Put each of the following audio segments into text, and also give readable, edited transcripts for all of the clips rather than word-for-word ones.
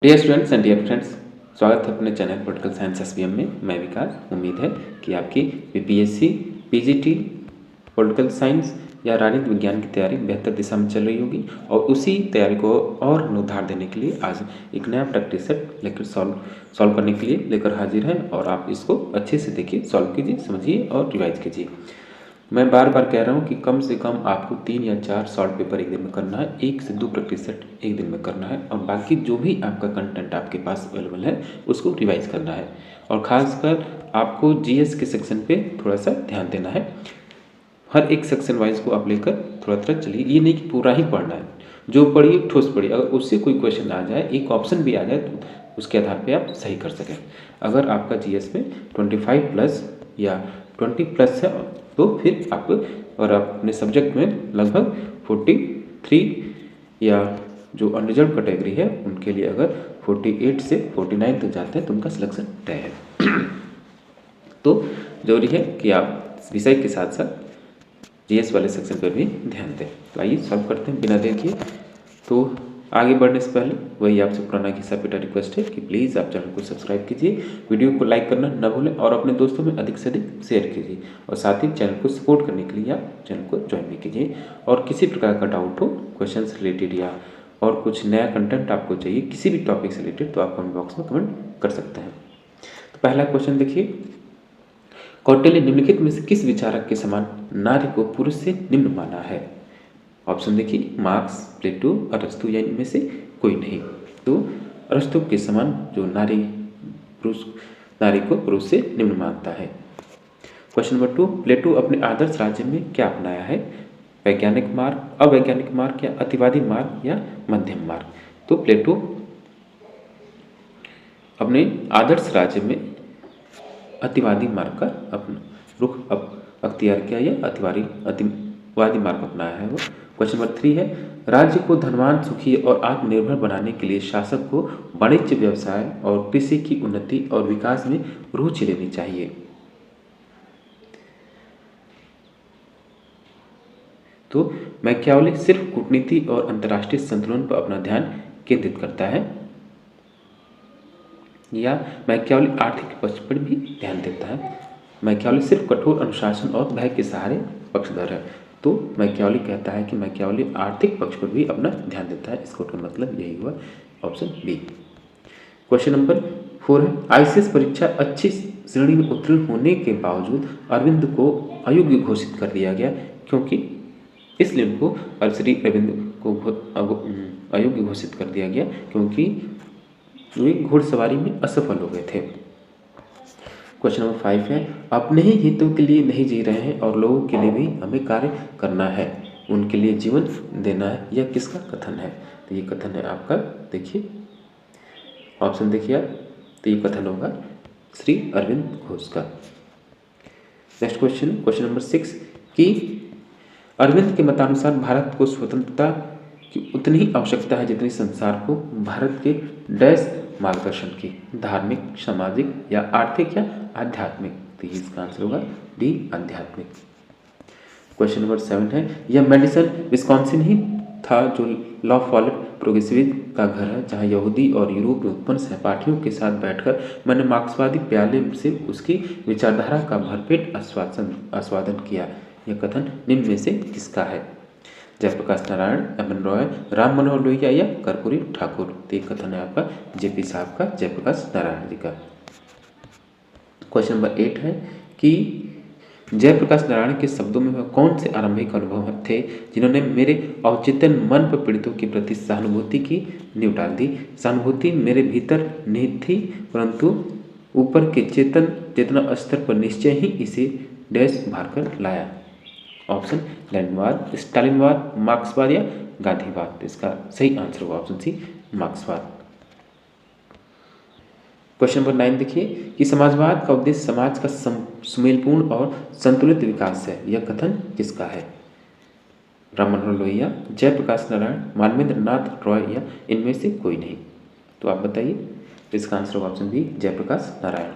Dear students and dear friends, स्वागत है अपने चैनल पॉलिटिकल साइंस एसबीएम में। मैं विकास। उम्मीद है कि आपकी बीपीएससी, पीजीटी, पॉलिटिकल साइंस या राजनीति विज्ञान की तैयारी बेहतर दिशा में चल रही होगी और उसी तैयारी को और उधार देने के लिए आज एक नया प्रैक्टिस सेट लेकर सॉल्व करने के लिए लेकर हाजिर है और आप इसको अच्छे से देखिए, सॉल्व कीजिए, समझिए और रिवाइज कीजिए। मैं बार बार कह रहा हूँ कि कम से कम आपको 3 या 4 शॉर्ट पेपर एक दिन में करना है, 1 से 2 प्रैक्टिस सेट एक दिन में करना है और बाकी जो भी आपका कंटेंट आपके पास अवेलेबल है उसको रिवाइज करना है। और ख़ासकर आपको जीएस के सेक्शन पे थोड़ा सा ध्यान देना है। हर एक सेक्शन वाइज को आप लेकर थोड़ा थोड़ा चलिए, ये नहीं कि पूरा ही पढ़ना है। जो पढ़िए ठोस पढ़िए, अगर उससे कोई क्वेश्चन आ जाए, एक ऑप्शन भी आ जाए तो उसके आधार पे आप सही कर सकें। अगर आपका जीएस में 25 प्लस या 20 प्लस है तो फिर आप और अपने सब्जेक्ट में लगभग 43 या जो अनरिजर्व कैटेगरी है उनके लिए अगर 48 से 49 तक जाते हैं तो उनका सिलेक्शन तय है। तो जरूरी है कि आप विषय के साथ साथ जीएस वाले सेक्शन पर भी ध्यान दें। तो आइए सॉल्व करते हैं बिना देर किए। तो आगे बढ़ने से पहले वही आपसे पुराना घिसा पिटा रिक्वेस्ट है कि प्लीज़ आप चैनल को सब्सक्राइब कीजिए, वीडियो को लाइक करना न भूलें और अपने दोस्तों में अधिक से अधिक शेयर कीजिए और साथ ही चैनल को सपोर्ट करने के लिए आप चैनल को ज्वाइन भी कीजिए। और किसी प्रकार का डाउट हो, क्वेश्चन से रिलेटेड या और कुछ नया कंटेंट आपको चाहिए किसी भी टॉपिक से रिलेटेड, तो आप कमेंट बॉक्स में कमेंट कर सकते हैं। तो पहला क्वेश्चन देखिए, कौटिल्य निम्नलिखित में से किस विचारक के समान नारी को पुरुष से निम्न माना है? ऑप्शन देखिए, मार्क्स, प्लेटो, अरस्तु या इनमें से कोई नहीं। तो अरस्तु के समान जो नारी को पुरुष से निम्न मानता है। क्वेश्चन नंबर 2, प्लेटो अपने आदर्श राज्य में क्या अपनाया है? वैज्ञानिक मार्ग, अवैज्ञानिक मार्ग या अतिवादी मार्ग या मध्यम मार्ग? तो प्लेटो अपने आदर्श राज्य में अतिवादी मार्ग का अपना रुख अख्तियार किया या अतिवादी मार्ग अपनाया है वो। क्वेश्चन नंबर 3 है, राज्य को धनवान, सुखी और आत्मनिर्भर बनाने के लिए शासक को वाणिज्य, व्यवसाय और कृषि की उन्नति और विकास में रुचि लेनी चाहिए। तो मैकियावेली सिर्फ कूटनीति और अंतर्राष्ट्रीय संतुलन पर अपना ध्यान केंद्रित करता है या मैकियावेली आर्थिक पक्ष पर भी ध्यान देता है? मैकियावेली सिर्फ कठोर अनुशासन और भय के सहारे पक्षधर है। तो मैकियावेली कहता है कि मैकियावेली आर्थिक पक्ष पर भी अपना ध्यान देता है। इसका मतलब यही हुआ ऑप्शन बी। क्वेश्चन नंबर 4 है, आईसीएस परीक्षा अच्छी श्रेणी में उत्तीर्ण होने के बावजूद अरविंद को अयोग्य घोषित कर दिया गया, क्योंकि इसलिए उनको श्री अरविंद को अयोग्य घोषित कर दिया गया क्योंकि वे घुड़सवारी में असफल हो गए थे। क्वेश्चन नंबर 5 है, अपने ही हितों के लिए नहीं जी रहे हैं और लोगों के लिए भी हमें कार्य करना है, उनके लिए जीवन देना है, यह किसका कथन है? तो ये कथन है आपका, देखिए ऑप्शन देखिए आप, तो ये कथन होगा श्री अरविंद घोष का। नेक्स्ट क्वेश्चन नंबर 6 कि अरविंद के मतानुसार भारत को स्वतंत्रता की उतनी ही आवश्यकता है जितनी संसार को भारत के डैश मार्गदर्शन की, धार्मिक, सामाजिक या आर्थिक या आध्यात्मिक? तो इसका आंसर होगा डी, आध्यात्मिक। क्वेश्चन नंबर 7 है, यह मेडिसन विस्कॉन्सिन ही था जो लॉ फॉलोड प्रोग्रेसिविज्म का घर है, जहां यहूदी और यूरोप में उत्पन्न सहपाठियों के साथ बैठकर मैंने मार्क्सवादी प्याले से उसकी विचारधारा का भरपेट आस्वादन किया। यह कथन निम्न में से किसका है? जयप्रकाश नारायण, एम.एन. रॉय, राम मनोहर लोहिया या कर्पूरी ठाकुर? तो ये कथन है आपका जेपी साहब का, जयप्रकाश नारायण जी का। क्वेश्चन नंबर 8 है कि जयप्रकाश नारायण के शब्दों में वह कौन से आरंभिक अनुभव थे जिन्होंने मेरे अवचेतन मन पर पीड़ितों के प्रति सहानुभूति की नींव डाल दी? सहानुभूति मेरे भीतर निहित थी, परंतु ऊपर के चेतना स्तर पर निश्चय ही इसे डैश उभार कर लाया। ऑप्शन लेनिनवाद, स्टालिनवाद, मार्क्सवाद या गांधीवाद? तो इसका सही आंसर होगा ऑप्शन सी, मार्क्सवाद। क्वेश्चन नंबर 9 देखिए कि समाजवाद का उद्देश्य समाज का सुमेलपूर्ण और संतुलित विकास है, यह कथन किसका है? राम मनोहर लोहिया, जयप्रकाश नारायण, मानवेंद्र नाथ रॉय या इनमें से कोई नहीं? तो आप बताइए। तो इसका आंसर होगा option B, Jayaprakash Narayan.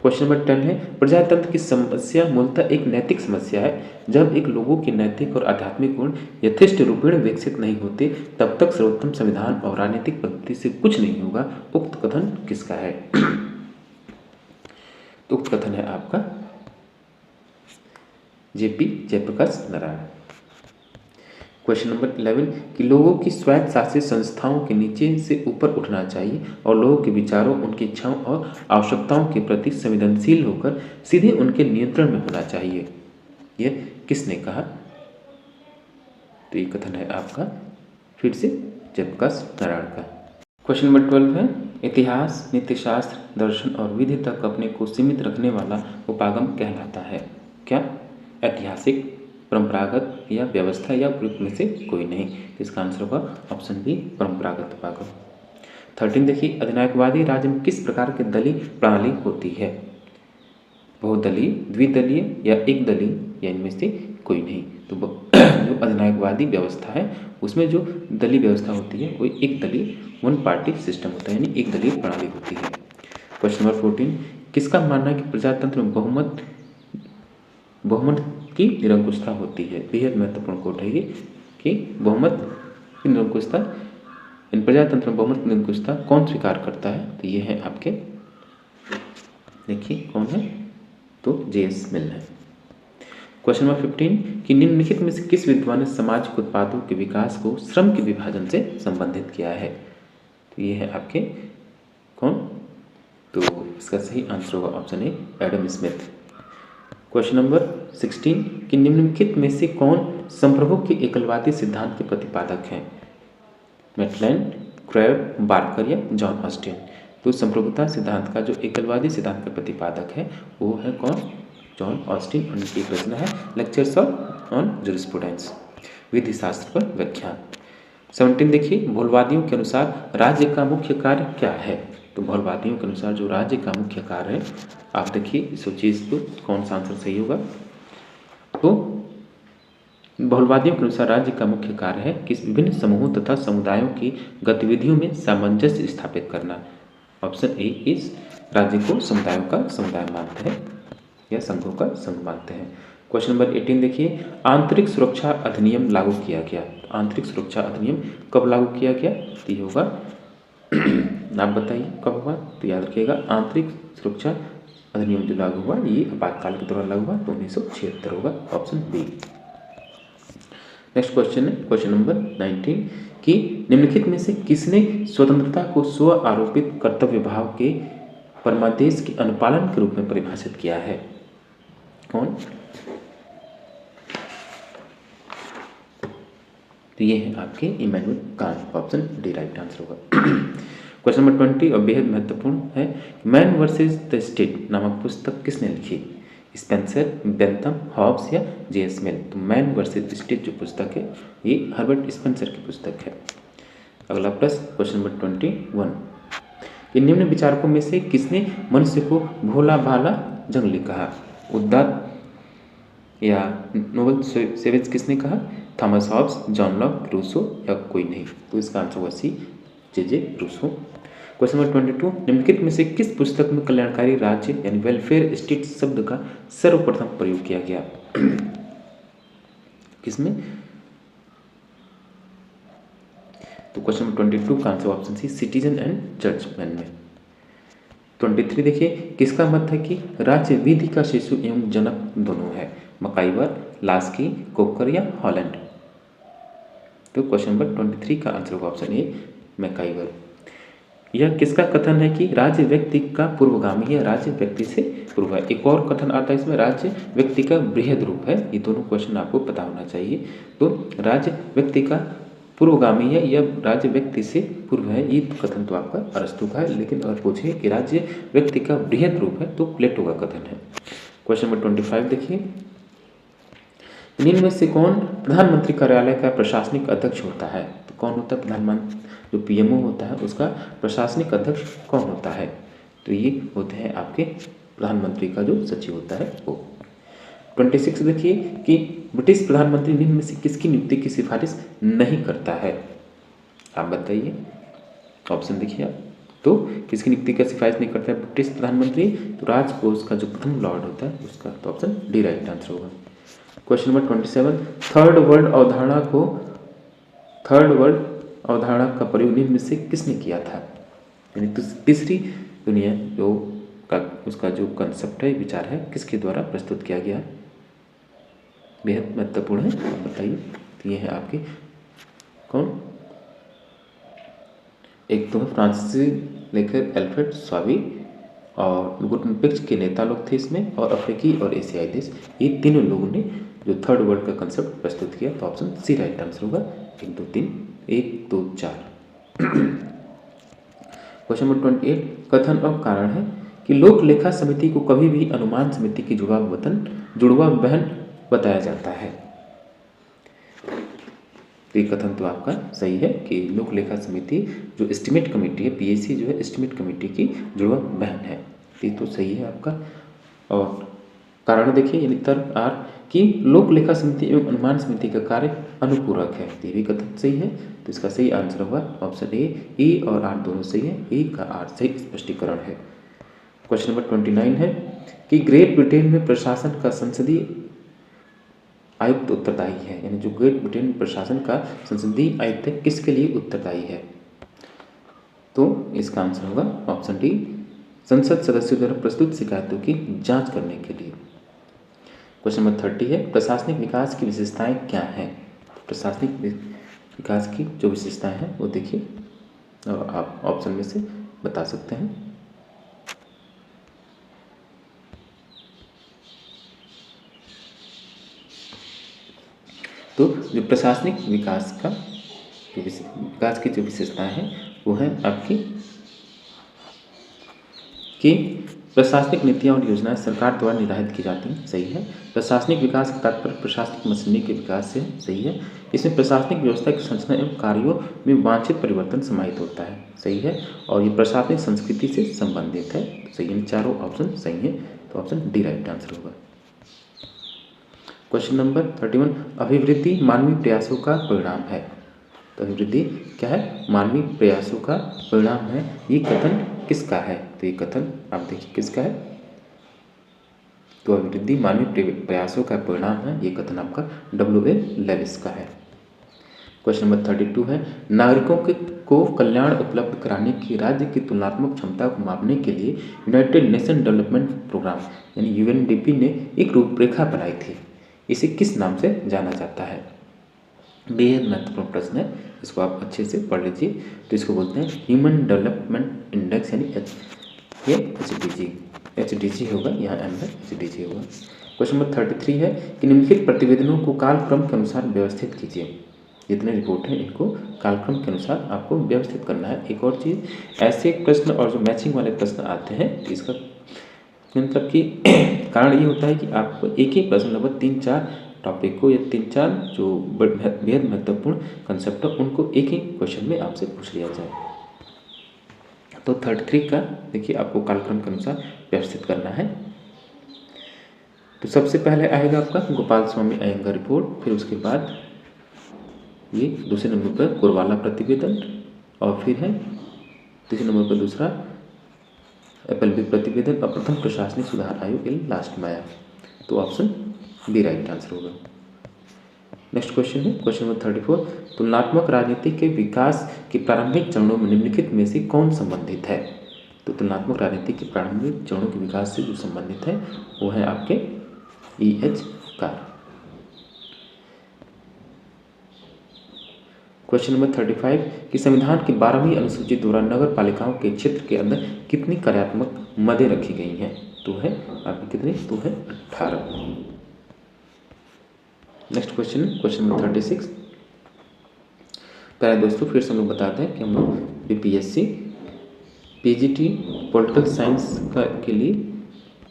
Question number 10 है, प्रजातंत्र की समस्या मूलतः एक नैतिक समस्या है। जब एक लोगों के नैतिक और आध्यात्मिक गुण यथेष्ट रूपेण विकसित नहीं होते तब तक सर्वोत्तम संविधान और राजनीतिक पद्धति से कुछ नहीं होगा। उक्त कथन किसका है? तो उक्त कथन है आपका JP Jayaprakash Narayan. Question number 11 कि लोगों की स्वायत्त शासित संस्थाओं के नीचे से ऊपर उठना चाहिए और लोगों के विचारों, उनकी इच्छाओं और आवश्यकताओं के प्रति संवेदनशील होकर सीधे उनके नियंत्रण में होना चाहिए। यह किसने कहा? तो ये कथन है आपका फिर से जयप्रकाश नारायण का। क्वेश्चन नंबर 12 है, इतिहास, नीतिशास्त्र, दर्शन और विधि तक अपने को सीमित रखने वाला उपागम कहलाता है। क्या? ऐतिहासिक, परंपरागत या व्यवस्था या उपयुक्त में से कोई नहीं। इसका आंसर होगा ऑप्शन बी, परंपरागत उपागम। 13 देखिए, अधिनायकवादी राज्य में किस प्रकार की दलीय प्रणाली होती है? बहुदलीय, द्विदलीय या एक दलीय या इनमें से कोई नहीं। तो जो अधिनायकवादी व्यवस्था है उसमें जो दलीय व्यवस्था होती है वो एक दलीय वन पार्टी सिस्टम होता है, यानी एक दलीय प्रणाली होती है। क्वेश्चन नंबर 14, किसका मानना है कि प्रजातंत्र में बहुमत की निरंकुशता होती है? बेहद महत्वपूर्ण कोट है ये कि बहुमत की निरंकुशता, इन प्रजातंत्र में बहुमत की निरंकुशता कौन स्वीकार करता है? तो ये है आपके, देखिए कौन है, तो जेएस मिल है। क्वेश्चन नंबर 15 कि निम्नलिखित में से किस विद्वान ने सामाजिक उत्पादों के विकास को श्रम के विभाजन से संबंधित किया है? तो ये है आपके कौन? तो इसका सही आंसर होगा option A, Adam Smith. Question number 16 कि निम्नलिखित में से कौन संप्रभु के एकलवादी सिद्धांत के प्रतिपादक हैं? मैटलैंड, क्रेव, बार्कर या जॉन ऑस्टिन? तो संप्रभुता सिद्धांत का जो एकलवादी सिद्धांत का प्रतिपादक है वो है कौन? John Austin. और उनकी रचना है लेक्चर्स ऑन जूरिस्प्रूडेंस, विधि शास्त्र पर व्याख्यान। 17 देखिए, भोलवादियों के अनुसार राज्य का मुख्य कार्य क्या है? तो भोलवादियों के अनुसार जो राज्य का मुख्य कार्य है, आप देखिए सोचिए इसको कौन सा आंसर सही होगा। तो भोलवादियों के अनुसार राज्य का मुख्य कार्य है कि विभिन्न समूहों तथा समुदायों की गतिविधियों में सामंजस्य स्थापित करना। ऑप्शन ए इस राज्य को समुदायों का समुदाय मानते हैं या संघों का संघ मानते हैं। क्वेश्चन नंबर 18 देखिए, आंतरिक सुरक्षा अधिनियम लागू किया गया। आंतरिक सुरक्षा अधिनियम कब लागू किया गया? तो ये होगा आप बताइए कब हुआ? तो याद रखिएगा, आंतरिक सुरक्षा अधिनियम जो लागू हुआ ये आपातकाल के दौरान लागू हुआ, तो 1976 होगा, ऑप्शन बी। नेक्स्ट क्वेश्चन है क्वेश्चन नंबर 19 कि निम्नलिखित में से किसने स्वतंत्रता को स्व आरोपित कर्तव्य भाव के परमादेश के अनुपालन के रूप में परिभाषित किया है? कौन? तो ये है आपके Immanuel Kant, option D right answer होगा। क्वेश्चन नंबर 20 और बेहद महत्वपूर्ण है, मैन वर्सेस द स्टेट नामक पुस्तक किसने लिखी? स्पेंसर, बेंथम, हॉब्स या जेएस मिल? तो मैन वर्सेस स्टेट जो पुस्तक है ये हर्बर्ट स्पेंसर की पुस्तक है। अगला प्रश्न क्वेश्चन नंबर 21 कि निम्न विचारकों में से किसने मनुष्य को भोला भाला जंगली कहा? उदात्त या नोबल सेवेज किसने कहा? Thomas Hobbes, John Locke, Rousseau या कोई नहीं? तो इसका आंसर होगा C, J Rousseau. Question number 22 निम्नलिखित में से किस पुस्तक में कल्याणकारी राज्य यानी वेलफेयर स्टेट शब्द का सर्वप्रथम प्रयोग किया गया? किसमें? तो क्वेश्चन नंबर 22 का answer option C, citizen and churchman में। 23 देखिए, किसका मत है कि राज्य विधि का शिशु एवं जनक दोनों है? मकाइवर, लास्की, कोकर या हॉलैंड? तो क्वेश्चन नंबर 23 का आंसर होगा ऑप्शन ए, मैकाइवर। यह किसका कथन है कि राज्य व्यक्ति का पूर्वगामी है, राज्य व्यक्ति से पूर्व है? एक और कथन आता है इसमें, राज्य व्यक्ति का बृहद रूप है। ये दोनों क्वेश्चन आपको पता होना चाहिए। तो राज्य व्यक्ति का पूर्वगामी है या राज्य व्यक्ति से पूर्व है, ये कथन तो आपका अरस्तु का है। लेकिन अगर पूछे कि राज्य व्यक्ति का बृहद रूप है तो प्लेटो का कथन है। क्वेश्चन नंबर 25 देखिए, निम्न में से कौन प्रधानमंत्री कार्यालय का प्रशासनिक अध्यक्ष होता है? तो कौन होता है प्रधानमंत्री? जो पीएमओ होता है उसका प्रशासनिक अध्यक्ष कौन होता है? तो ये होते हैं आपके प्रधानमंत्री का जो सचिव होता है वो। 26 देखिए कि ब्रिटिश प्रधानमंत्री निम्न में से किसकी नियुक्ति की सिफारिश नहीं करता है? आप बताइए, ऑप्शन देखिए आप। तो किसकी नियुक्ति का सिफारिश नहीं करता है ब्रिटिश प्रधानमंत्री? तो राजकोष का जो प्रथम लॉर्ड होता है उसका, तो ऑप्शन डी राइट आंसर होगा। क्वेश्चन नंबर 27, थर्ड वर्ल्ड अवधारणा का प्रयोग निम्न में से किसने किया था? यानी तीसरी दुनिया जो का उसका जो कंसेप्ट है, विचार है, किसके द्वारा प्रस्तुत किया गया? बेहद महत्वपूर्ण है, आप बताइए। तो ये है आपके कौन? एक तो फ्रांसीसी लेखक एल्फ्रेड स्वाबी और गुटेनबर्ग के नेता लोग थे इसमें, और अफ्रीकी और एशियाई देश, ये तीनों लोगों ने जो थर्ड वर्ल्ड का कंसेप्ट प्रस्तुत किया। तो ऑप्शन सी राइट आंसर होगा। 1 2 3 1 2 4। क्वेश्चन नंबर 28, कथन और कारण है कि लोक लेखा समिति को कभी भी अनुमान समिति की जुड़वा बहन बताया जाता है। तो ये कथन तो आपका सही है कि लोक लेखा समिति जो एस्टिमेट कमेटी है, पीएसी जो है एस्टिमेट कमेटी की जुड़वा बहन है। ये तो सही है आपका। और कारण देखिए, यानी तर्क आर कि लोक लेखा समिति एवं अनुमान समिति का कार्य अनुपूरक है। ये भी कथन सही है। तो इसका सही आंसर होगा ऑप्शन ए और आर दोनों सही है। ए का आर सही स्पष्टीकरण है। क्वेश्चन नंबर 29 है कि ग्रेट ब्रिटेन में प्रशासन का संसदीय आयुक्त उत्तरदायी है। यानी जो ग्रेट ब्रिटेन प्रशासन का संसदीय आयुक्त है, किसके लिए उत्तरदायी है? तो इसका आंसर होगा ऑप्शन डी, संसद सदस्यों द्वारा प्रस्तुत शिकायतों की जांच करने के लिए। क्वेश्चन नंबर 30 है, प्रशासनिक विकास की विशेषताएं क्या हैं? प्रशासनिक विकास की जो विशेषताएं हैं वो देखिए, और आप ऑप्शन में से बता सकते हैं। तो जो प्रशासनिक विकास की जो विशेषताएं हैं वो है आपकी कि प्रशासनिक नीतियां और योजनाएं सरकार द्वारा निर्धारित की जाती हैं। सही है। प्रशासनिक विकास का तात्पर्य प्रशासनिक मशीनरी के विकास से है। सही है। इसमें प्रशासनिक व्यवस्था की संरचना एवं कार्यों में वांछित परिवर्तन समाहित होता है। सही है। और ये प्रशासनिक संस्कृति से संबंधित है। सही है। चारों ऑप्शन सही है। तो ऑप्शन डी राइट आंसर होगा। क्वेश्चन नंबर 31, अभिवृद्धि मानवीय प्रयासों का परिणाम है। तो अभिवृद्धि क्या है? मानवीय प्रयासों का परिणाम है। ये कथन किसका है? तो ये कथन आप देखिए किसका है? तो अभिवृद्धि मानवीय प्रयासों का परिणाम है। ये कथन आपका W.A. लेविस का है। क्वेश्चन नंबर 32 है, नागरिकों को कल्याण उपलब्ध कराने की राज्य की तुलनात्मक क्षमता को मापने के लिए यूनाइटेड नेशन डेवलपमेंट प्रोग्राम यानी UNDP ने एक रूपरेखा बनाई थी। इसे किस नाम से जाना जाता है? बेहद महत्वपूर्ण प्रश्न है, इसको आप अच्छे से पढ़ लीजिए। तो इसको बोलते हैं ह्यूमन डेवलपमेंट इंडेक्स यानी HDG होगा, यहाँ एम है, HDG होगा। क्वेश्चन नंबर 33 है कि निम्नलिखित प्रतिवेदनों को कालक्रम के अनुसार व्यवस्थित कीजिए। जितने रिपोर्ट हैं इनको कालक्रम के अनुसार आपको व्यवस्थित करना है। एक और चीज़, ऐसे प्रश्न और जो मैचिंग वाले प्रश्न आते हैं इसका मतलब कि कारण ये होता है कि आपको एक ही प्रश्न लगभग 3-4 टॉपिक को या 3-4 जो बेहद महत्वपूर्ण कंसेप्ट है उनको एक ही क्वेश्चन में आपसे पूछ लिया जाए। तो 33 का देखिए आपको कालक्रम के अनुसार व्यवस्थित करना है। तो सबसे पहले आएगा आपका गोपाल स्वामी अयंगर रिपोर्ट, फिर उसके बाद ये दूसरे नंबर पर कुरवाला प्रतिवेदन, और फिर है तीसरे नंबर पर दूसरा FLB प्रतिवेदन, और प्रथम प्रशासनिक सुधार आयोग लास्ट में आया। तो ऑप्शन बी राइट आंसर होगा। नेक्स्ट क्वेश्चन है क्वेश्चन नंबर 34, तुलनात्मक राजनीति के विकास के प्रारंभिक चरणों में निम्नलिखित में से कौन संबंधित है? तो तुलनात्मक राजनीति के प्रारंभिक चरणों के विकास से जो संबंधित है वो है आपके EH कार। क्वेश्चन नंबर 35 कि संविधान की 12वीं अनुसूची द्वारा नगर पालिकाओं के क्षेत्र के अंदर कितनी कार्यात्मक मदें रखी गई हैं? तो है आपकी कितनी? तो है 18। Next question number 36। पहले दोस्तों फिर से हम लोग बताते हैं कि हम लोग BPSC PGT पॉलिटिकल साइंस के लिए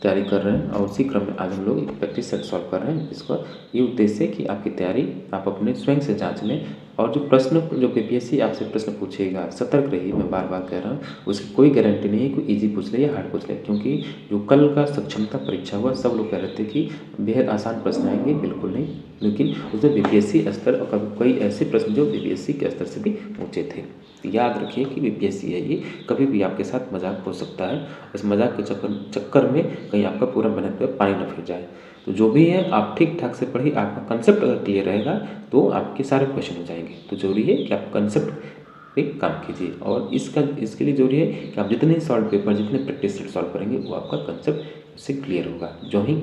तैयारी कर रहे हैं, और उसी क्रम में आज हम लोग एक प्रैक्टिस सेट सॉल्व कर रहे हैं। इसका ये उद्देश्य है कि आपकी तैयारी आप अपने स्वयं से जांच लें और जो प्रश्न जो पीपीएससी आपसे प्रश्न पूछेगा, सतर्क रहिए, मैं बार बार कह रहा हूँ। उसकी कोई गारंटी नहीं है कोई इजी पूछ ले या हार्ड पूछ ले, क्योंकि जो कल का सक्षमता परीक्षा हुआ सब लोग कह रहे थे कि बेहद आसान प्रश्न आएंगे, बिल्कुल नहीं। लेकिन उसमें बीपीएससी स्तर और कई ऐसे प्रश्न जो बीपीएससी के स्तर से भी ऊँचे थे। याद रखिए कि बीपीएससी है ये, कभी भी आपके साथ मजाक हो सकता है। इस मजाक के चक्कर में कहीं आपका पूरा मेहनत पर पानी न फिर जाए। तो जो भी है आप ठीक ठाक से पढ़िए। आपका कंसेप्ट अगर क्लियर रहेगा तो आपके सारे क्वेश्चन हो जाएंगे। तो जरूरी है कि आप कंसेप्ट पे काम कीजिए, और इसके लिए जरूरी है कि आप जितने सॉल्व पेपर, जितने प्रैक्टिस सेट सॉल्व करेंगे वो आपका कंसेप्ट से क्लियर होगा।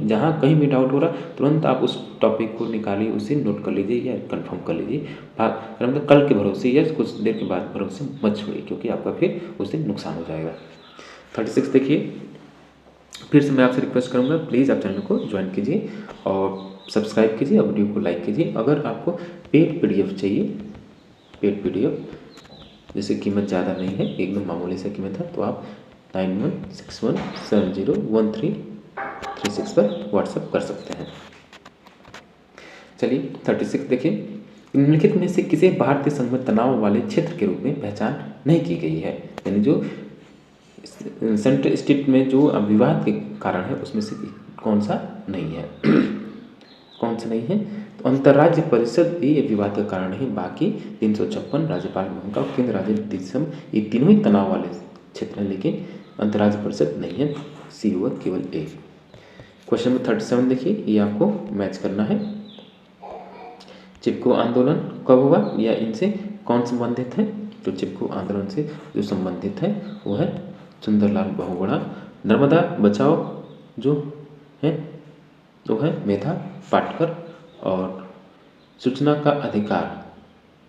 जहाँ कहीं भी डाउट हो रहा तुरंत आप उस टॉपिक को निकालिए, उसे नोट कर लीजिए या कंफर्म कर लीजिए। मतलब कल के भरोसे या कुछ देर के बाद भरोसे मत छोड़िए, क्योंकि आपका फिर उससे नुकसान हो जाएगा। 36 देखिए, फिर से मैं आपसे रिक्वेस्ट करूंगा, प्लीज़ आप चैनल को ज्वाइन कीजिए और सब्सक्राइब कीजिए और वीडियो को लाइक कीजिए। अगर आपको पेड पीडीएफ चाहिए, पेड पीडीएफ जैसे कीमत ज़्यादा नहीं है, एकदम मामूली सा कीमत है, तो आप 9161701336 पर व्हाट्सएप कर सकते हैं। चलिए 36 देखिए, निम्नलिखित में से किसी भारतीय संघ में तनाव वाले क्षेत्र के रूप में पहचान नहीं की गई है। यानी जो सेंट्रल स्टेट में जो विवाद के कारण है उसमें से कौन सा नहीं है कौन सा नहीं है? तो अंतर्राज्य परिषद ये विवाद का कारण है। बाकी 356 राज्यपाल भवन का केंद्र राज्य दिसम ये तीनों ही तनाव वाले क्षेत्र हैं, लेकिन अंतर्राज्य परिषद नहीं है। सी होगा केवल ए। क्वेश्चन नंबर 37 देखिए, ये आपको मैच करना है। चिपको आंदोलन कब हुआ या इनसे कौन संबंधित है? तो चिपको आंदोलन से जो संबंधित है वो है सुंदरलाल बहुगुणा। नर्मदा बचाओ जो है तो है मेधा पाटकर, और सूचना का अधिकार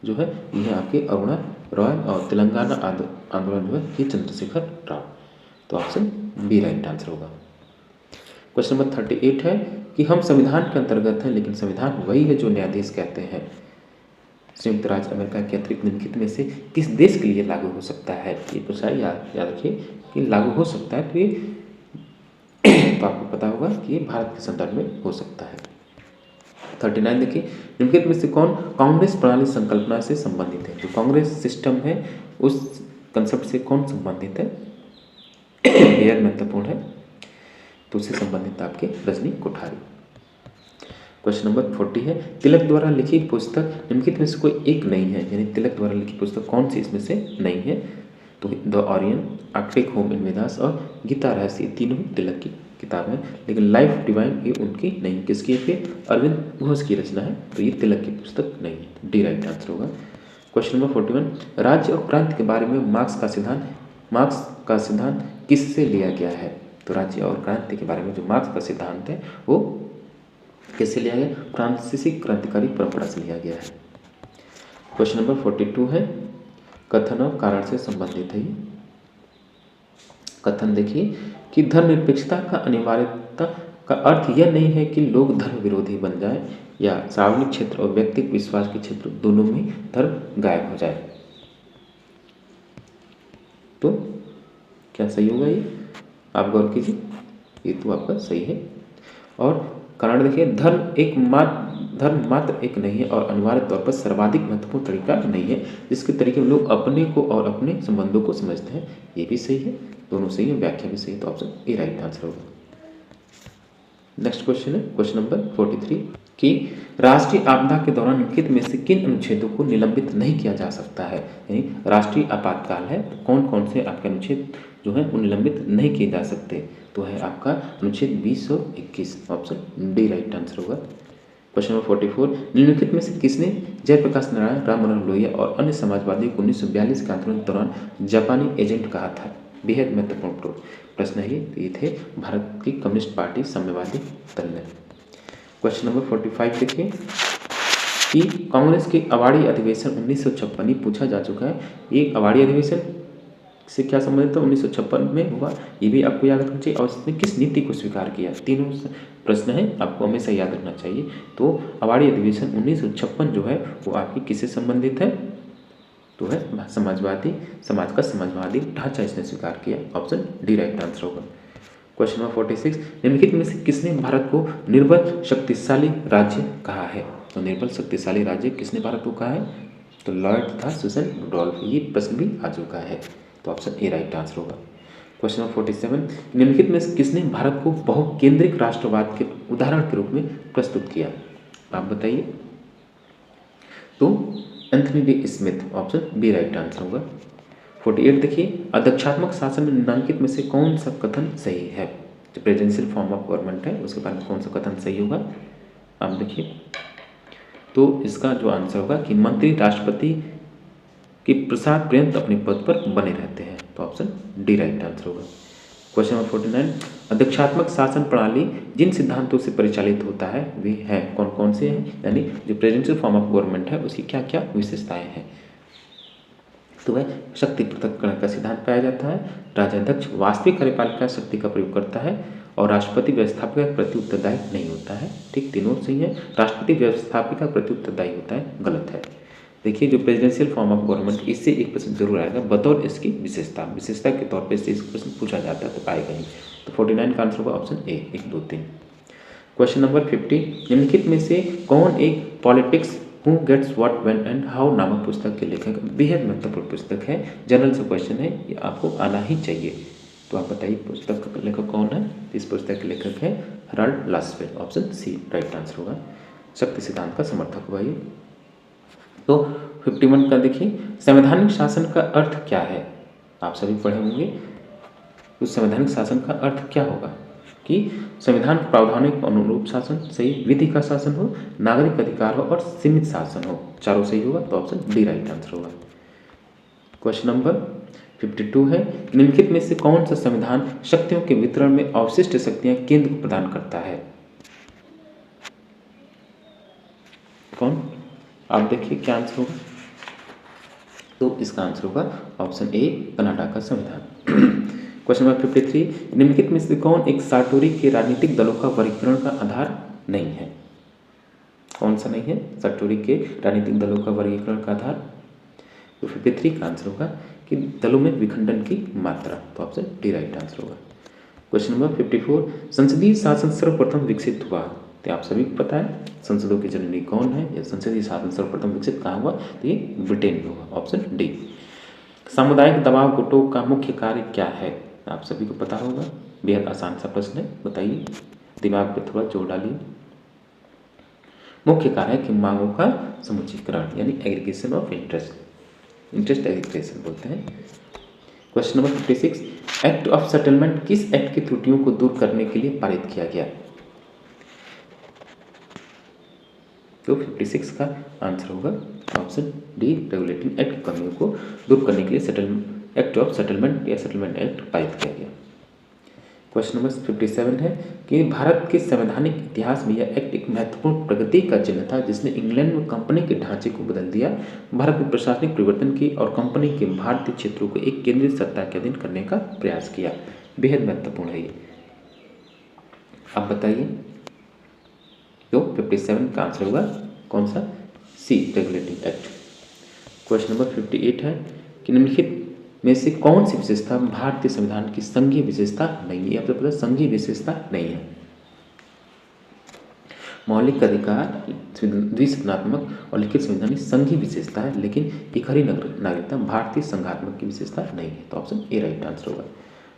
जो है यह आपके अरुणा रॉय, और तेलंगाना आंदोलन जो है ये चंद्रशेखर राव। तो ऑप्शन बी राइट आंसर होगा। क्वेश्चन नंबर 38 है कि हम संविधान के अंतर्गत हैं, लेकिन संविधान वही है जो न्यायाधीश कहते हैं। संयुक्त राज्य अमेरिका के अतिरिक्त निम्नलिखित में से किस देश के लिए लागू हो सकता है? ये पूछा है, याद रखिए कि लागू हो सकता है, तो ये तो आपको पता होगा कि ये भारत के संदर्भ में हो सकता है। 39 देखिए, निम्नलिखित में से कौन कांग्रेस प्रणाली संकल्पना से संबंधित है? जो कांग्रेस सिस्टम है उस कंसेप्ट से कौन संबंधित है? बेहद महत्वपूर्ण है, तो उससे संबंधित आपके रजनी कोठारी। क्वेश्चन नंबर 40 है, तिलक द्वारा लिखी पुस्तक निम्नलिखित में से कोई एक नहीं है। यानी तिलक द्वारा लिखी पुस्तक कौन सी इसमें से नहीं है? तो the Orion, arctic home in Vedas और गीता रहस्य तीनों तिलक की किताब है, लेकिन लाइफ डिवाइन ये उनकी नहीं। किसकी है? फिर अरविंद घोष की रचना है, तो ये तिलक की पुस्तक नहीं है। डी राइट आंसर होगा। क्वेश्चन नंबर 41, राज्य और प्रांत के बारे में मार्क्स का सिद्धांत किससे लिया गया है? तो राज्य और क्रांति के बारे में जो मार्क्स का सिद्धांत है वो किससे लिया गया? फ्रांसीसी क्रांतिकारी परंपरा से लिया गया है। क्वेश्चन नंबर 42 है, कथन और कारण से संबंधित है। कथन देखिए कि धर्मनिरपेक्षता का अनिवार्यता का अर्थ यह नहीं है कि लोग धर्म विरोधी बन जाए या सार्वजनिक क्षेत्र और व्यक्तिगत विश्वास के क्षेत्र दोनों में धर्म गायब हो जाए। तो क्या सही होगा? ये आप गौर कीजिए, ये तो आपका सही है। और कारण देखिए, धर्म मात्र एक नहीं है और अनिवार्य तौर पर सर्वाधिक महत्वपूर्ण तरीका नहीं है जिसके तरीके में लोग अपने को और अपने संबंधों को समझते हैं। ये भी सही है, दोनों सही है, व्याख्या भी सही है, तो ऑप्शन ए राइट आंसर होगा। नेक्स्ट क्वेश्चन है क्वेश्चन नंबर 43 कि राष्ट्रीय आपदा के दौरान निम्नलिखित में से किन अनुच्छेदों को निलंबित नहीं किया जा सकता है? यानी राष्ट्रीय आपातकाल है तो कौन कौन से आपके अनुच्छेद जो है वो निलंबित नहीं किए जा सकते? तो है आपका अनुच्छेद 20 और 21, ऑप्शन डी राइट आंसर होगा। क्वेश्चन नंबर 44, निम्नलिखित में से किसने जयप्रकाश नारायण, राम मनोहर लोहिया और अन्य समाजवादियों को 1942 के आंदोलन के दौरान जापानी एजेंट कहा था? बेहद महत्वपूर्ण प्रश्न है ये। थे भारत की कम्युनिस्ट पार्टी साम्यवादी दल ने। क्वेश्चन नंबर 45 देखिए कि कांग्रेस के अवाड़ी अधिवेशन 1956 पूछा जा चुका है। ये अवाड़ी अधिवेशन से क्या संबंधित है? 1956 में हुआ, ये भी आपको याद रखना चाहिए। और इसने किस नीति को स्वीकार किया? तीनों प्रश्न है, आपको हमेशा याद रखना चाहिए। तो अवाड़ी अधिवेशन 1956 जो है वो आपकी किससे संबंधित है? तो है समाज का समाजवादी ढांचा इसने स्वीकार किया, ऑप्शन डी राइट आंसर होगा। क्वेश्चन नंबर 46, निम्नलिखित में से किसने भारत को निर्बल शक्तिशाली राज्य कहा है? तो निर्बल शक्तिशाली राज्य किसने भारत को कहा है? तो लॉर्ड था सुसन रुडोल्फ। ये प्रश्न भी आ चुका है, तो ऑप्शन ए राइट आंसर होगा। क्वेश्चन नंबर 47, निम्नलिखित में से किसने भारत को बहुकेंद्रिक राष्ट्रवाद के उदाहरण के रूप में प्रस्तुत किया? आप बताइए। तो Anthony D Smith, option B right answer होगा। 48 देखिए, अध्यक्षात्मक शासन में निम्नलिखित में से कौन सा कथन सही है? जो प्रेसिडेंशियल फॉर्म ऑफ गवर्नमेंट है उसके बारे में कौन सा कथन सही होगा? आप देखिए, तो इसका जो आंसर होगा कि मंत्री राष्ट्रपति के प्रसाद पर्यंत अपने पद पर बने रहते हैं, तो ऑप्शन डी राइट आंसर होगा। क्वेश्चन नंबर 49, अध्यक्षात्मक शासन प्रणाली जिन सिद्धांतों से परिचालित होता है वे हैं कौन कौन से हैं? यानी जो प्रेसिडेंशियल फॉर्म ऑफ गवर्नमेंट है उसकी क्या क्या विशेषताएं हैं? तो वह शक्ति पृथक्करण का सिद्धांत पाया जाता है, राजाध्यक्ष वास्तविक कार्यपालिका शक्ति का प्रयोग करता है और राष्ट्रपति व्यवस्थापिका के प्रति उत्तरदायी नहीं होता है। ठीक, तीनों सही है। राष्ट्रपति व्यवस्थापिका के प्रति उत्तरदायी होता है, गलत है। देखिए, जो प्रेसिडेंशियल फॉर्म ऑफ गवर्नमेंट, इससे एक प्रश्न जरूर आएगा बतौर इसकी विशेषता के तौर पर इससे प्रश्न पूछा जाता है, तो आएगा ही। तो 49 का आंसर होगा ऑप्शन ए, 1 2 3। क्वेश्चन नंबर 50, निम्नलिखित में से कौन एक politics who gets what when and how नामक पुस्तक के लेखक? बेहद महत्वपूर्ण पुस्तक है, जनरल से क्वेश्चन है, ये आपको आना ही चाहिए। तो आप बताइए पुस्तक का लेखक कौन है? इस पुस्तक के लेखक है Herald लास्वेल, option C right answer होगा। शक्ति सिद्धांत का समर्थक हुआ ये। तो 51 का देखिए, संवैधानिक शासन का अर्थ क्या है? आप सभी पढ़े होंगे। तो संवैधानिक शासन का अर्थ क्या होगा? कि संविधान के प्रावधानों के अनुरूप शासन सही, विधि का शासन हो, नागरिक अधिकार हो और सीमित शासन हो, चारों सही होगा, तो ऑप्शन डी राइट आंसर होगा। क्वेश्चन नंबर 52 है, निम्नलिखित में से कौन सा संविधान शक्तियों के वितरण में अवशिष्ट शक्तियां केंद्र को प्रदान करता है? कौन? आप देखिए क्या आंसर होगा। तो इसका आंसर होगा ऑप्शन ए, कनाडा का संविधान। क्वेश्चन नंबर 53, निम्नलिखित में से कौन एक साटोरी के राजनीतिक दलों का वर्गीकरण का आधार नहीं है? कौन सा नहीं है साटोरी के राजनीतिक दलों का वर्गीकरण का आधार? तो 53 का आंसर होगा कि दलों में विखंडन की मात्रा, तो ऑप्शन डी राइट आंसर होगा। क्वेश्चन नंबर 54, संसदीय शासन सर्वप्रथम विकसित हुआ? तो आप सभी को पता है संसदों की जननी कौन है, या संसदीय शासन सर्वप्रथम विकसित कहाँ हुआ? तो ये ब्रिटेन में होगा, ऑप्शन डी। सामुदायिक दबाव गुटों का मुख्य कार्य क्या है? आप सभी को पता होगा, बेहद आसान सा प्रश्न है, बताइए, दिमाग पे थोड़ा जोर डालिए। मुख्य कार्य है कि मांगों का समुच्चीकरण, यानी एग्रीगेशन ऑफ इंटरेस्ट एग्रीगेशन बोलते हैं। Question number 56, act of settlement किस एक्ट की त्रुटियों को दूर करने के लिए पारित किया गया? तो 56 का आंसर होगा ऑप्शन डी, रेगुलेटिंग एक्ट कमियों को दूर करने के लिए एक्ट ऑफ सेटलमेंट या सेटलमेंट एक्ट पारित किया गया। क्वेश्चन नंबर 57 है कि भारत के संवैधानिक इतिहास में यह एक्ट एक महत्वपूर्ण प्रगति का चिन्ह था जिसने इंग्लैंड में कंपनी के ढांचे को बदल दिया, भारत में प्रशासनिक परिवर्तन की और कंपनी के भारतीय क्षेत्रों को एक केंद्रीय सत्ता के अधीन करने का प्रयास किया। बेहद महत्वपूर्ण है ये। आप बताइए। तो 57 का आंसर होगा कौन सा? सी, रेगुलेटिंग एक्ट। क्वेश्चन नंबर 58 है कि निम्नलिखित में से कौन सी विशेषता भारतीय संविधान की संघीय विशेषता नहीं है? आपको पता है संघीय विशेषता नहीं है। मौलिक अधिकार, द्विसदनात्मक और लिखित संविधान संघीय विशेषता है, लेकिन इकहरी नागरिकता भारतीय संघात्मक की विशेषता नहीं है, तो ऑप्शन ए राइट आंसर होगा।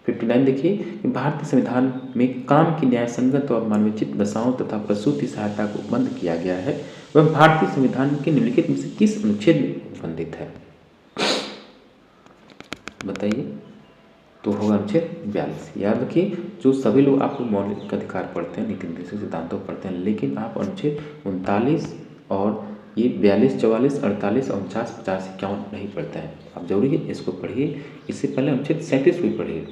59 देखिए कि भारतीय संविधान में काम की न्याय संगत और मानवीचित दशाओं तथा प्रसूति सहायता को बंद किया गया है, वह भारतीय संविधान के निम्नलिखित में से किस अनुच्छेद में संबंधित है? बताइए। तो होगा अनुच्छेद 42। याद रखिए, जो सभी लोग आपको मौलिक अधिकार पढ़ते हैं, नीति निर्देशक सिद्धांतों पढ़ते हैं, लेकिन आप अनुच्छेद 39 और ये 42, 44, 48 और 49, 50, 51 नहीं पढ़ते हैं। आप जरूरी है इसको पढ़िए। इससे पहले अनुच्छेद 37 भी पढ़िए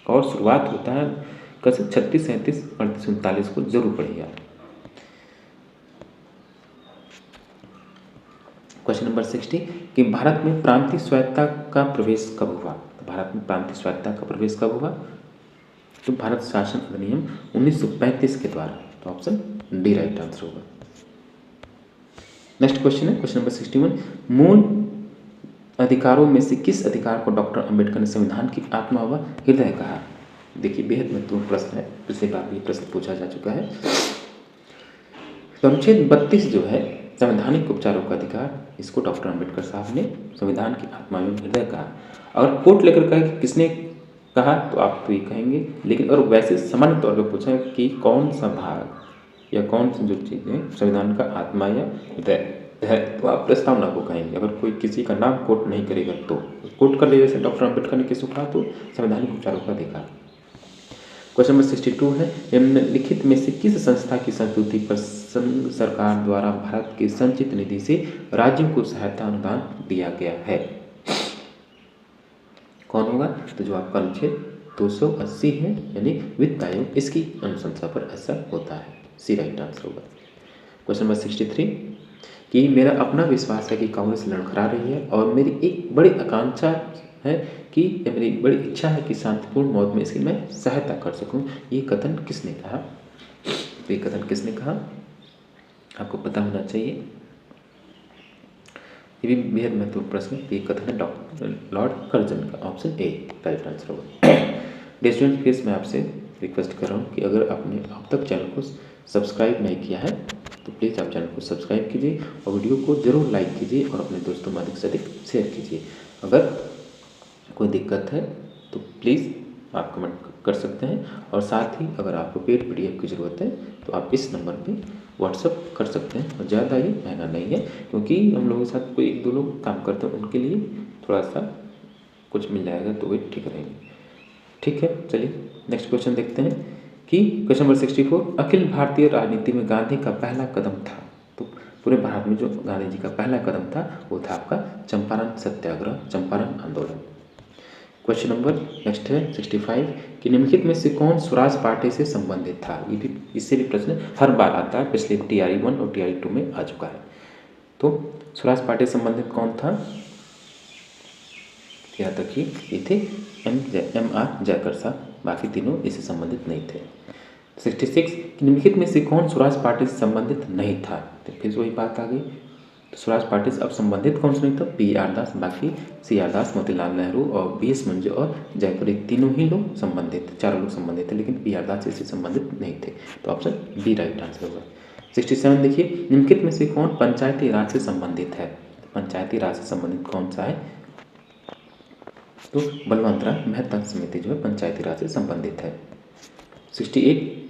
और शुरुआत होता है कैसे 36, 37, 38, 39 को जरूर पढ़िए आप। क्वेश्चन नंबर 60 कि भारत में प्रांतीय स्वायत्तता का प्रवेश कब हुआ? भारत में प्रांतीय स्वायत्तता का प्रवेश कब हुआ? तो भारत शासन अधिनियम 1935 के द्वारा, तो ऑप्शन डी राइट आंसर होगा। नेक्स्ट क्वेश्चन है क्वेश्चन नंबर 61, मूल अधिकारों में से किस अधिकार को डॉक्टर अंबेडकर ने संविधान की आत्मा व हृदय कहा? देखिए, बेहद महत्वपूर्ण प्रश्न है, पिछली बार भी प्रश्न पूछा जा चुका है। तो अनुच्छेद 32 जो है संवैधानिक उपचारों का अधिकार, इसको डॉक्टर अम्बेडकर साहब ने संविधान की आत्मा एवं हृदय कहा। अगर कोट लेकर कहे कि किसने कहा तो आप तो ये कहेंगे, लेकिन और वैसे सामान्य तौर पर पूछा कि कौन सा भाग या कौन सी जो चीज़ें संविधान का आत्मा या हृदय है, तो आप प्रस्तावना को कहेंगे। अगर कोई किसी का नाम कोट नहीं करेगा तो कोट कर ले, जैसे डॉक्टर अम्बेडकर ने किसको कहा तो संवैधानिक उपचारों का अधिकार। क्वेश्चन नंबर 62 है, निम्नलिखित में से किस संस्था की संस्तुति पर संघ सरकार द्वारा भारत के संचित निधि से राज्यों को सहायता अनुदान दिया गया है? कौन होगा? तो जो आपका अनुच्छेद 280 है, यानी वित्त आयोग, इसकी अनुशंसा पर ऐसा होता है। सी राइट आंसर होगा। क्वेश्चन नंबर 63 कि मेरा अपना विश्वास है कि कांग्रेस लड़खड़ा रही है और मेरी एक बड़ी आकांक्षा है कि मेरी बड़ी इच्छा है कि शांतिपूर्ण मौत में इसकी मैं सहायता कर सकूं। ये कथन किसने कहा? तो ये कथन किसने कहा आपको पता होना चाहिए। ये भी बेहद महत्वपूर्ण प्रश्न है। ये कथन है डॉक्टर लॉर्ड कर्जन का। ऑप्शन ए राइट आंसर होगा। डियर स्टूडेंट, फिर मैं आपसे रिक्वेस्ट कर रहा हूँ कि अगर आपने अब तक चैनल को सब्सक्राइब नहीं किया है तो प्लीज़ आप चैनल को सब्सक्राइब कीजिए और वीडियो को ज़रूर लाइक कीजिए और अपने दोस्तों में अधिक से अधिक शेयर कीजिए। अगर कोई दिक्कत है तो प्लीज़ आप कमेंट कर सकते हैं, और साथ ही अगर आपको पेड PDF की ज़रूरत है तो आप इस नंबर पे व्हाट्सअप कर सकते हैं। और ज़्यादा ही महंगा नहीं है, क्योंकि हम लोगों के साथ कोई 1-2 लोग काम करते हैं, उनके लिए थोड़ा सा कुछ मिल जाएगा तो वे ठीक रहेंगे। ठीक है, चलिए नेक्स्ट क्वेश्चन देखते हैं कि क्वेश्चन नंबर 64, अखिल भारतीय राजनीति में गांधी का पहला कदम था। तो पूरे भारत में जो गांधी जी का पहला कदम था वो था आपका चंपारण सत्याग्रह, चंपारण आंदोलन। क्वेश्चन नंबर नेक्स्ट है 65 कि निम्नलिखित में से कौन स्वराज पार्टी से संबंधित था? ये भी इससे भी प्रश्न हर बार आता है, पिछले TRE 1 और TRE 2 में आ चुका है। तो स्वराज पार्टी से संबंधित कौन था? याद रखिए ये थे MR जयकर साहब, बाकी तीनों इससे संबंधित नहीं थे। 66 कि निम्नलिखित में से कौन स्वराज पार्टी से संबंधित नहीं था? तो फिर वही बात आ गई, तो स्वराज पार्टी से अब संबंधित कौन से नहीं था? BR दास, बाकी CR दास, मोतीलाल नेहरू और BS मंजू और जयकर, ये तीनों ही लोग संबंधित थे, चारों लोग संबंधित थे, लेकिन BR दास इससे संबंधित नहीं थे। तो ऑप्शन बी राइट आंसर होगा। 67 देखिए, निम्नलिखित में से कौन पंचायती राज से संबंधित है? पंचायती राज से संबंधित कौन सा है? तो बलवंत राय मेहता समिति जो है पंचायती राज से संबंधित है। 68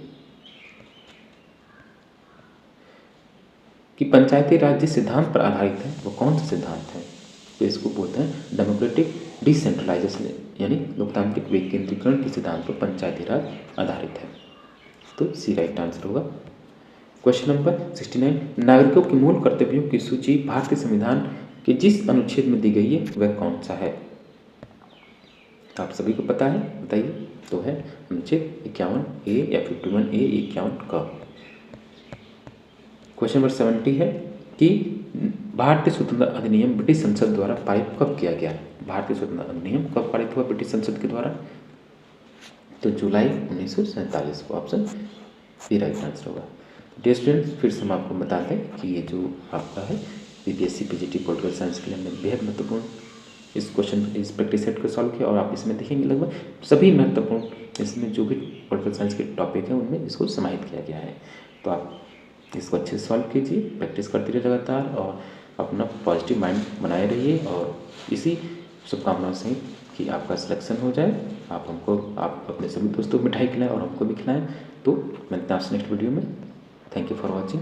कि पंचायती राज जिस सिद्धांत पर आधारित है वो कौन सा सिद्धांत है? तो इसको बोलते हैं डेमोक्रेटिक डिसेंट्रलाइजेशन, यानी लोकतांत्रिक विकेंद्रीकरण के सिद्धांत पर पंचायती राज आधारित है। तो सी राइट आंसर होगा। क्वेश्चन नंबर 69, नागरिकों के मूल कर्तव्यों की सूची भारतीय संविधान के जिस अनुच्छेद में दी गई है वह कौन सा है? आप सभी को पता है, बताइए। तो है अनुच्छेद 51A या 51A 51 का। क्वेश्चन नंबर 70 है कि भारतीय स्वतंत्रता अधिनियम ब्रिटिश संसद द्वारा पारित कब किया गया? भारतीय स्वतंत्रता अधिनियम कब पारित हुआ ब्रिटिश संसद के द्वारा? तो जुलाई 1947 को। ऑप्शन बी राइट आंसर होगा। डियर स्टूडेंट्स, फिर से हम आपको बताते हैं कि ये जो आपका है BPSC PGT पॉलिटिकल साइंस के लिए हमने बेहद महत्वपूर्ण इस क्वेश्चन इस प्रैक्टिस सेट को सॉल्व किया, और आप इसमें देखेंगे लगभग सभी महत्वपूर्ण इसमें जो भी पॉलिटिकल साइंस के टॉपिक हैं उनमें इसको समाहित किया गया है। तो आप इसको अच्छे से सॉल्व कीजिए, प्रैक्टिस करते रहिए लगातार, और अपना पॉजिटिव माइंड बनाए रहिए, और इसी शुभकामनाओं से कि आपका सिलेक्शन हो जाए। आप अपने सभी दोस्तों को मिठाई खिलाएं और हमको भी खिलाएं। तो मिलते हैं आपसे नेक्स्ट वीडियो में। Thank you for watching.